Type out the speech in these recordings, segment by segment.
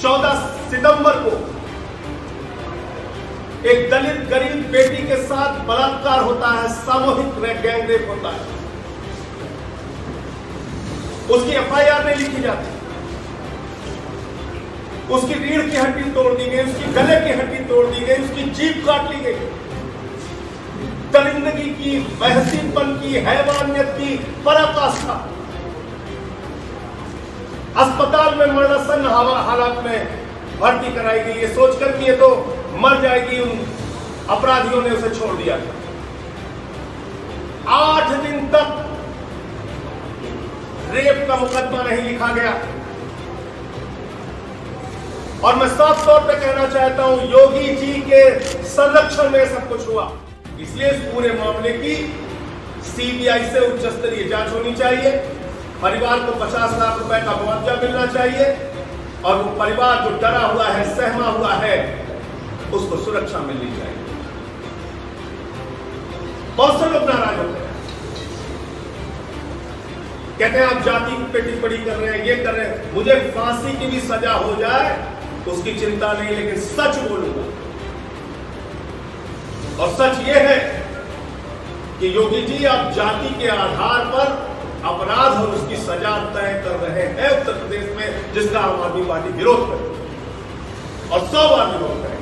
14 सितंबर को एक दलित गरीब बेटी के साथ बलात्कार होता है, सामूहिक गैंग रेप होता है। उसकी एफआईआर नहीं लिखी जाती, उसकी रीढ़ की हड्डी तोड़ दी गई, उसकी गले की हड्डी तोड़ दी गई, उसकी जीभ काट ली गई। दरिंदगी की, बहसीपन की, हैवानियत की पराकाष्ठा। अस्पताल में मरणासन हालात में भर्ती कराई गई, ये सोचकर कि ये तो मर जाएगी। उन अपराधियों ने उसे छोड़ दिया था। 8 दिन तक रेप का मुकदमा नहीं लिखा गया। और मैं साफ तौर पे कहना चाहता हूं, योगी जी के संरक्षण में सब कुछ हुआ। इसलिए इस पूरे मामले की सीबीआई से उच्च स्तरीय जांच होनी चाहिए। परिवार को 50 लाख रुपए का मुआवजा मिलना चाहिए और वो परिवार जो डरा हुआ है, सहमा हुआ है, उसको सुरक्षा मिलनी चाहिए। बहुत से लोग नाराज होते हैं, कहते हैं आप जाति पे टिप्पणी कर रहे हैं, ये कर रहे हैं। मुझे फांसी की भी सजा हो जाए उसकी चिंता नहीं, लेकिन सच बोलूंगा। और सच ये है कि योगी जी आप जाति के आधार पर अपराध और उसकी सजा तय कर रहे हैं उत्तर प्रदेश में, जिसका आम आदमी पार्टी विरोध करे और 100 बार विरोध करे।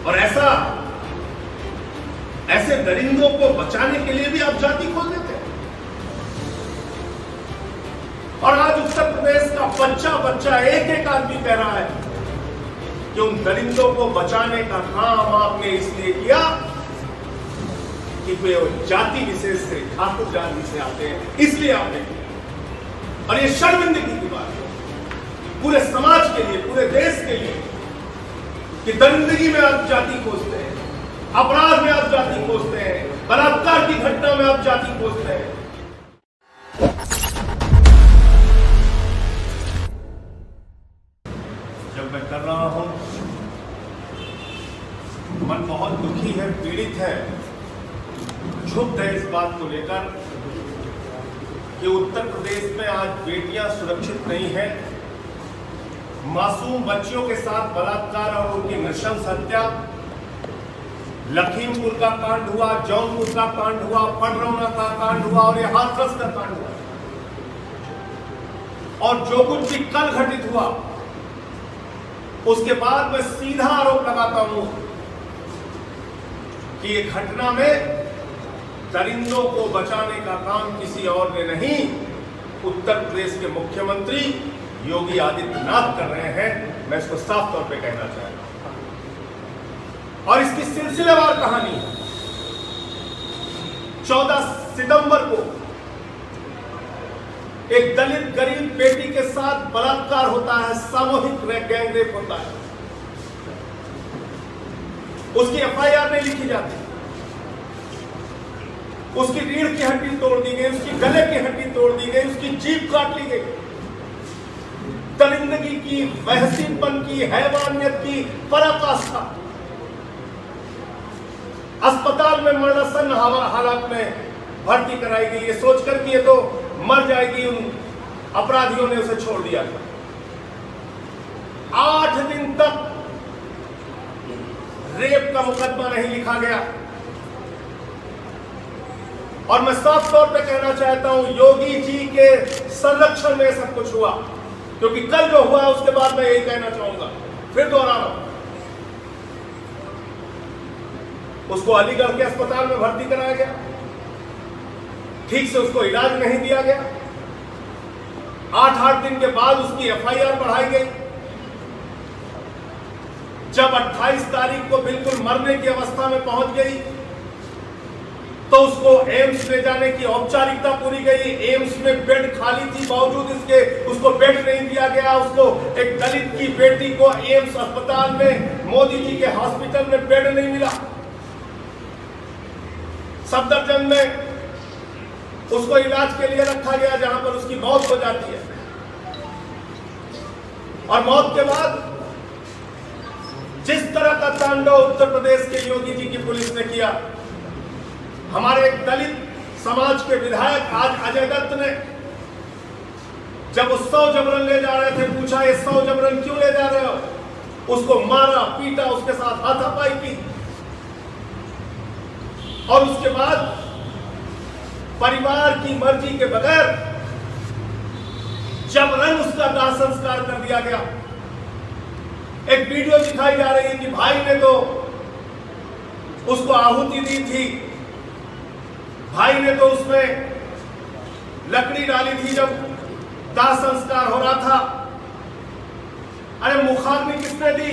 और ऐसे दरिंदों को बचाने के लिए भी आप जाति खोल देते हैं। और आज उत्तर प्रदेश का बच्चा एक आदमी कह रहा है कि उन दरिंदों को बचाने का काम आपने इसलिए किया कि वे जाति विशेष से, ठाकुर जाति से आते हैं, इसलिए आपने किया। और ये शर्मिंदगी की बात है पूरे समाज के लिए, पूरे देश के लिए, कि दरिंदगी में आप जाति खोजते हैं, अपराध में आप जाति खोजते हैं, बलात्कार की घटना में आप जाति खोजते हैं। जब मैं कर रहा हूं, मन बहुत दुखी है, पीड़ित है, क्षुब्ध है इस बात को लेकर कि उत्तर प्रदेश में आज बेटियां सुरक्षित नहीं हैं। मासूम बच्चियों के साथ बलात्कार और उनकी नृशंस हत्या, लखीमपुर का कांड हुआ, जौनपुर का कांड हुआ, पडरौना का कांड हुआ और यह हाथरस का कांड हुआ। और जो कुछ भी कल घटित हुआ, उसके बाद मैं सीधा आरोप लगाता हूं कि ये घटना में दरिंदों को बचाने का काम किसी और ने नहीं, उत्तर प्रदेश के मुख्यमंत्री योगी आदित्यनाथ कर रहे हैं। मैं इसको साफ तौर पे कहना चाहता हूं। और इसकी सिलसिलेवार कहानी है। 14 सितंबर को एक दलित गरीब बेटी के साथ बलात्कार होता है, सामूहिक गैंग रेप होता है। उसकी एफआईआर नहीं लिखी जाती, उसकी रीढ़ की हड्डी तोड़ दी गई, उसकी गले की हड्डी तोड़ दी गई, उसकी जीभ काट ली गई। दरिंदगी की, बहसीपन की, हैवानियत की पराकाष्ठा। अस्पताल में मरणासन हालात में भर्ती कराई गई, ये सोचकर कि ये तो मर जाएगी। उन अपराधियों ने उसे छोड़ दिया था। 8 दिन तक रेप का मुकदमा नहीं लिखा गया। और मैं साफ तौर पे कहना चाहता हूं, योगी जी के संरक्षण में सब कुछ हुआ। क्योंकि कल जो हुआ उसके बाद मैं यही कहना चाहूंगा, फिर दोहरा रहा हूं, उसको अलीगढ़ के अस्पताल में भर्ती कराया गया, ठीक से उसको इलाज नहीं दिया गया। 8 दिन के बाद उसकी एफआईआर बढ़ाई गई। जब 28 तारीख को बिल्कुल मरने की अवस्था में पहुंच गई तो उसको एम्स ले जाने की औपचारिकता पूरी गई। एम्स में बेड खाली थी, बावजूद इसके उसको बेड नहीं दिया गया। उसको एक दलित की बेटी को एम्स अस्पताल में, मोदी जी के हॉस्पिटल में बेड नहीं मिला। सफदरजंग में उसको इलाज के लिए रखा गया, जहां पर उसकी मौत हो जाती है। और मौत के बाद जिस तरह का तांडव उत्तर प्रदेश के योगी जी की पुलिस ने किया, हमारे एक दलित समाज के विधायक आज अजय दत्त ने जब वो 100 जबरन ले जा रहे थे, पूछा ये 100 जबरन क्यों ले जा रहे हो? उसको मारा, पीटा, उसके साथ हाथापाई की और उसके बाद परिवार की मर्जी के बगैर जबरन उसका दाह संस्कार कर दिया गया। एक वीडियो दिखाई जा रही है कि भाई ने तो उसको आहुति दी थी, भाई ने तो उसमें लकड़ी डाली थी जब दाह संस्कार हो रहा था। अरे मुखाग्नि किसने दी?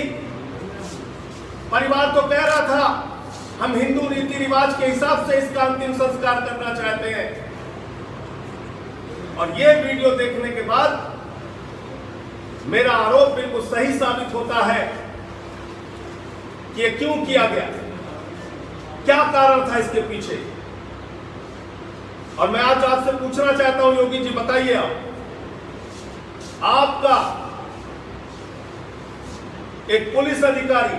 परिवार तो कह रहा था हम हिंदू रीति रिवाज के हिसाब से इसका अंतिम संस्कार करना चाहते हैं। और यह वीडियो देखने के बाद मेरा आरोप बिल्कुल सही साबित होता है कि यह क्यों किया गया, क्या कारण था इसके पीछे। और मैं आज आपसे पूछना चाहता हूं योगी जी, बताइए आपका एक पुलिस अधिकारी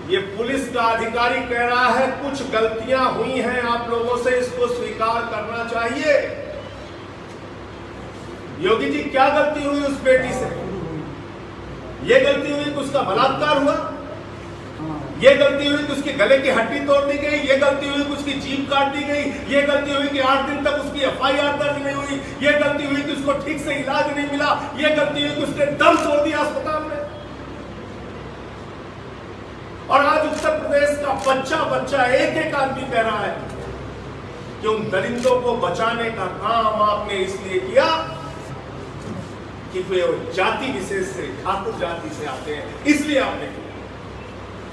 ये पुलिस का अधिकारी कह रहा है कुछ गलतियां हुई हैं आप लोगों से, इसको स्वीकार करना चाहिए। योगी जी क्या गलती हुई उस बेटी से? ये गलती हुई कि उसका बलात्कार हुआ, ये गलती हुई कि उसके गले की हड्डी तोड़ दी गई, ये गलती हुई कि उसकी जीभ काट दी गई, ये गलती हुई कि 8 दिन तक उसकी FIR दर्ज नहीं हुई, ये गलती हुई कि उसको ठीक से इलाज नहीं मिला, ये गलती हुई कि उसने दम तोड़ दिया अस्पताल में। और आज उत्तर प्रदेश का बच्चा एक एक आदमी कह रहा है कि उन दरिंदों को बचाने का काम आपने इसलिए किया कि वे जाति विशेष से, ठाकुर जाति से आते हैं, इसलिए आपने किया।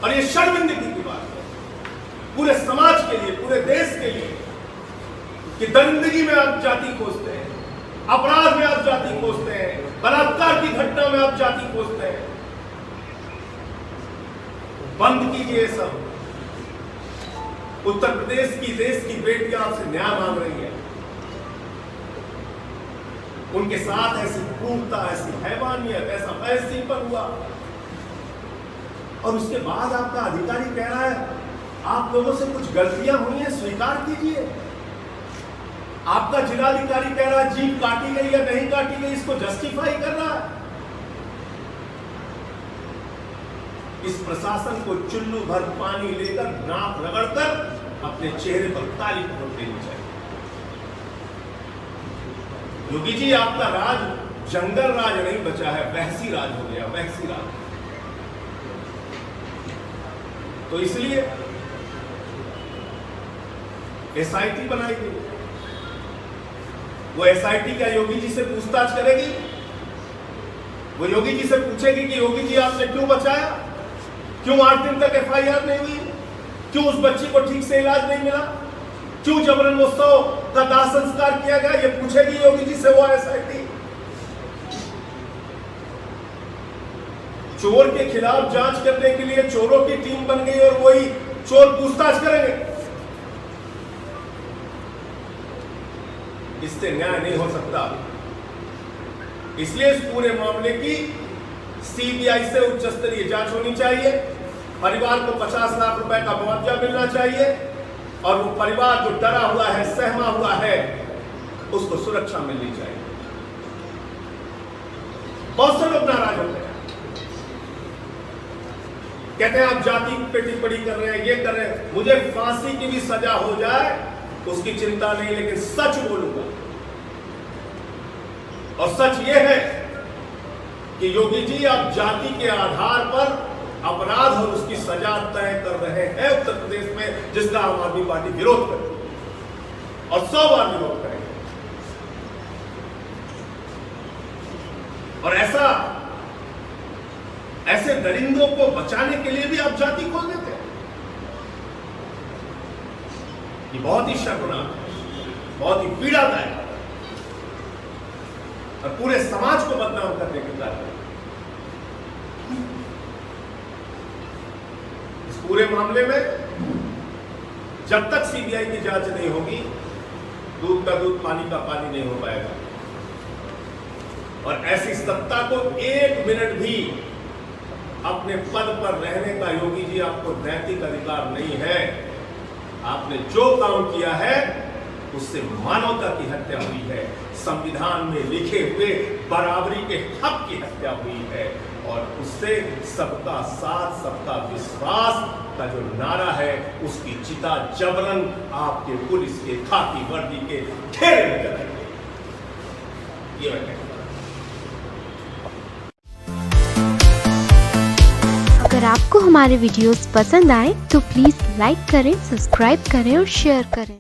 और ये शर्मिंदगी की बात है पूरे समाज के लिए, पूरे देश के लिए कि दरिंदगी में आप जाति खोजते हैं, अपराध में आप जाति खोजते हैं, बलात्कार की घटना में आप जाति खोजते हैं। बंद कीजिए सब। उत्तर प्रदेश की, देश की बेटियां आपसे न्याय मांग रही है। उनके साथ ऐसी क्रूरता, ऐसी हैवानियत, ऐसा फैसीपन हुआ और उसके बाद आपका अधिकारी कह रहा है आप लोगों से कुछ गलतियां हुई हैं, स्वीकार कीजिए। आपका जिलाधिकारी कह रहा है जीभ काटी गई या नहीं काटी गई, इसको जस्टिफाई कर रहा है। इस प्रशासन को चुल्लू भर पानी लेकर, नाक रगड़कर अपने चेहरे पर ताली ठोक देनी चाहिए। योगी जी आपका राज जंगल राज नहीं बचा है, वहसी राज हो गया, वहसी राज। तो इसलिए SIT बनाई गई। वो SIT क्या योगी जी से पूछताछ करेगी? वो योगी जी से पूछेगी कि योगी जी आपने क्यों बचाया, क्यों 8 दिन तक FIR नहीं हुई, क्यों उस बच्ची को ठीक से इलाज नहीं मिला, क्यों जबरन वो 100 का दाह संस्कार किया गया? ये पूछेगी योगी जी से वो SIT। चोर के खिलाफ जांच करने के लिए चोरों की टीम बन गई और वही चोर पूछताछ करेंगे। इससे न्याय नहीं हो सकता। इसलिए इस पूरे मामले की CBI से उच्च स्तरीय जांच होनी चाहिए। परिवार को 50 लाख रुपए का मुआवजा मिलना चाहिए और वो परिवार जो डरा हुआ है, सहमा हुआ है, उसको सुरक्षा मिलनी चाहिए। बहुत से लोग नाराज होते हैं, कहते हैं आप जाति पे टिप्पणी कर रहे हैं, ये कर रहे हैं। मुझे फांसी की भी सजा हो जाए उसकी चिंता नहीं, लेकिन सच बोलूंगा। और सच ये है कि योगी जी आप जाति के आधार पर अपराध और उसकी सजा तय कर रहे हैं उत्तर प्रदेश में, जिसका आम आदमी पार्टी विरोध करेगी और 100 बार विरोध करेगी। और ऐसे दरिंदों को बचाने के लिए भी आप जाति खोल देते हैं। ये बहुत ही शर्मनाक है, बहुत ही पीड़ादायक है और पूरे समाज को बदनाम करने के कार्य। इस पूरे मामले में जब तक CBI की जांच नहीं होगी, दूध का दूध पानी का पानी नहीं हो पाएगा। और ऐसी सत्ता को 1 मिनट भी अपने पद पर रहने का योगी जी आपको नैतिक अधिकार नहीं है। आपने जो काम किया है उससे मानवता की हत्या हुई है, संविधान में लिखे हुए बराबरी के हक की हत्या हुई है, और उससे सबका साथ सबका विश्वास का जो नारा है उसकी चिता जबरन आपके पुलिस के खाकी वर्दी के घेरे में जलाई गई। ये मैं कहता हूं। अगर आपको हमारे वीडियोस पसंद आए तो प्लीज लाइक करें, सब्सक्राइब करें और शेयर करें।